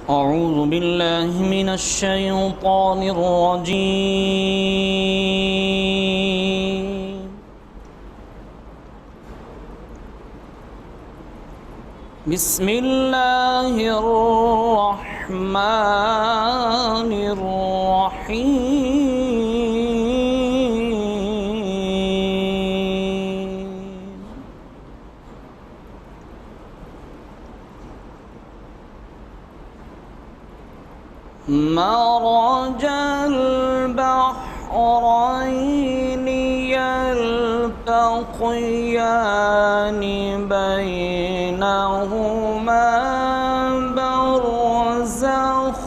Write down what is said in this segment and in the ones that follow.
أعوذ بالله من الشيطان الرجيم. بسم الله الرحمن الرحيم. مرج البحرين يلتقيان بينهما برزخ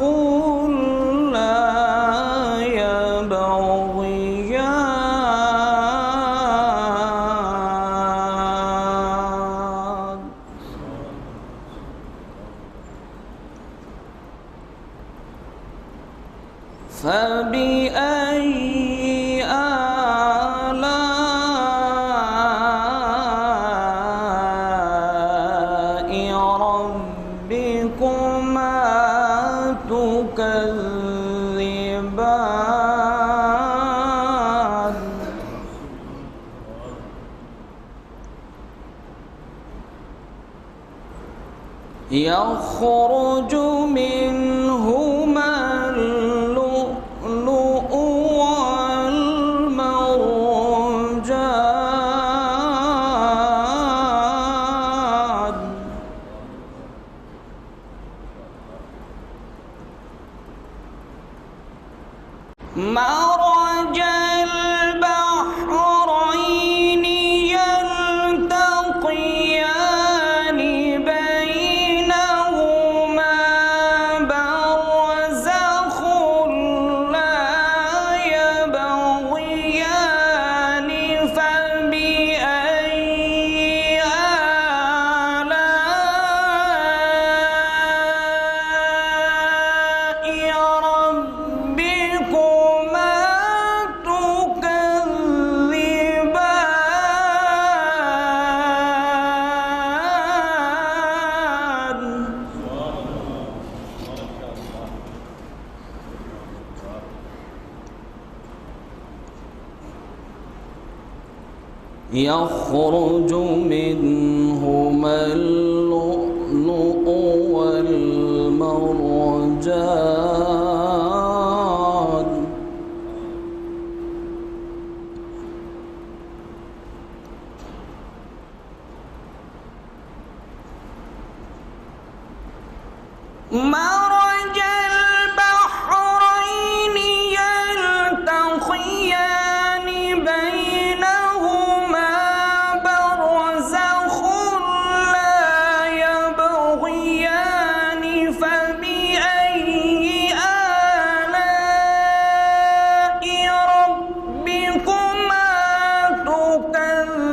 لا يبغيان. فبأي آلاء ربكما تكذبان؟ يخرج منهما اللؤلؤ والمرجان. مرج البحرين يلتقيان بينهما برزخ لا يبغيان. فبأي آلاء ربكما تكذبان؟ يخرج منهما اللؤلؤ والمرجان. مرج البحرين يلتقيان بينهما برزخ لا يبغيان. فبأي آلاء ربكما تكذبان؟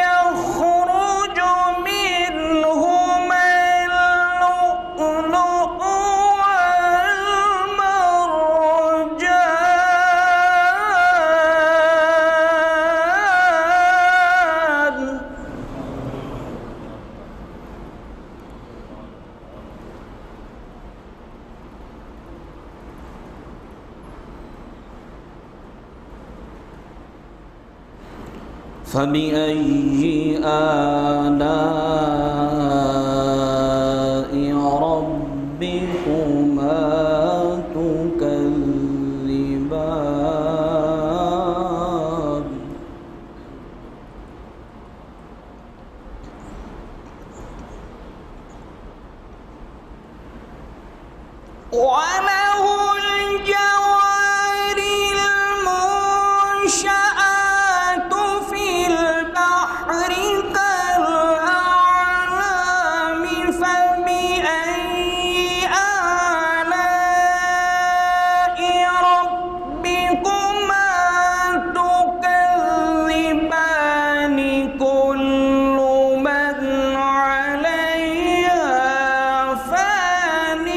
يخرج منهما اللؤلؤ والمرجان. فبأي آلاء ربكما تكذبان؟ وله الجوار المنشآت في البحر كالأعلام. فبأي آلاء ربكما تكذبان؟ كل من عليها فان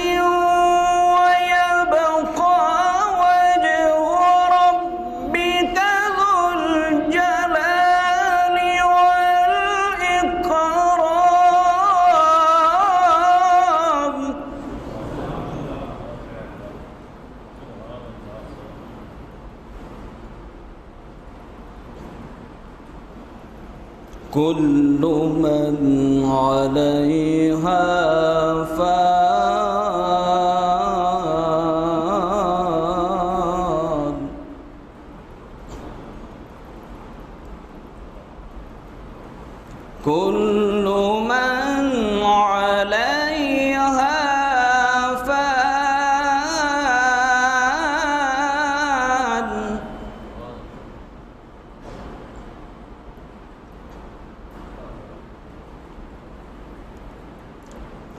ويبقى كل من عليها فان كل من عليها فان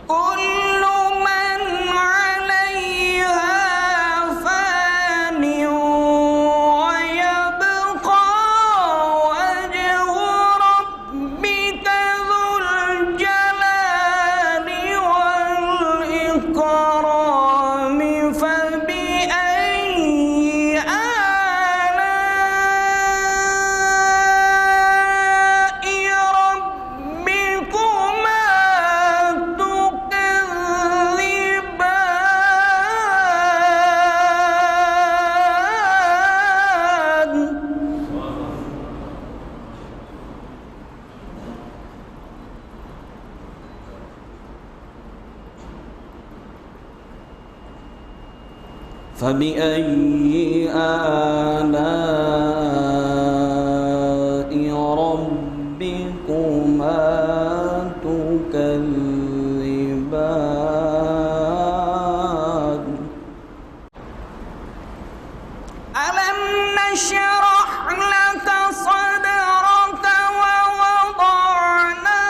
كل من عليها فان ويبقى وجه ربك ذو الجلال والإكرام فبأي آلاء ربكما فبأي آلاء ربكما تكذبان ألم نشرح لك صدرك ووضعنا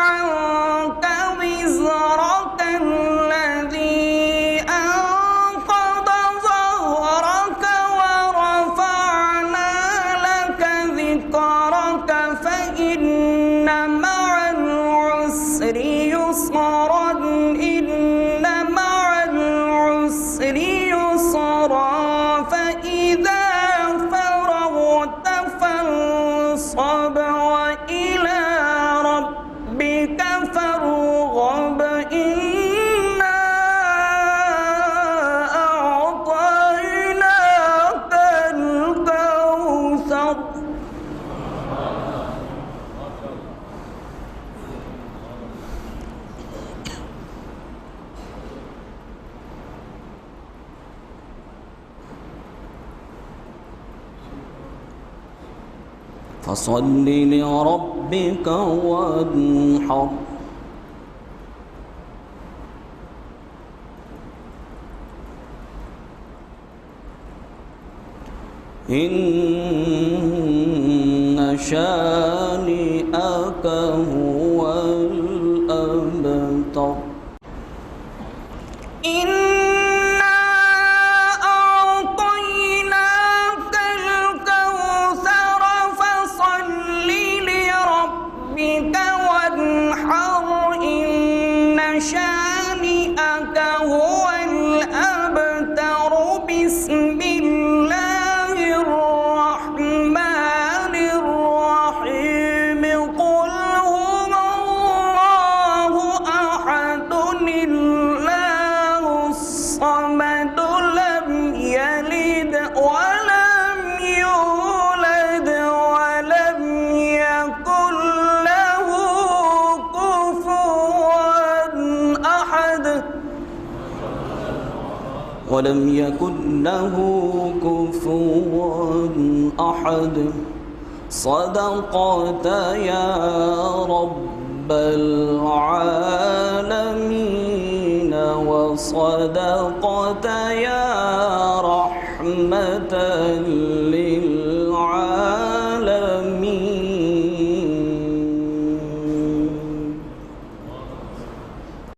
عنك وزرك الذي أنقض ظهرك ورفعنا لك ذكرك فإن مع العسر يسرا إن مع العسر يسرا فإذا فرغت فانصب وإلى ربك فارغب إنا أعطيناك الكوثر فصل لربك وانحر إن شانئك هو الأبتر إنا أعطيناك الكوثر فصل لربك وانحر إن شانئك هو الأبتر بسم الله الرحمن الرحيم قل هو الله أحد الله الصمد لم يلد ولم يولد ولم يكن له كفوا أحد ولم يكن له كفوا أحد صدقت يا رب العالمين وصدق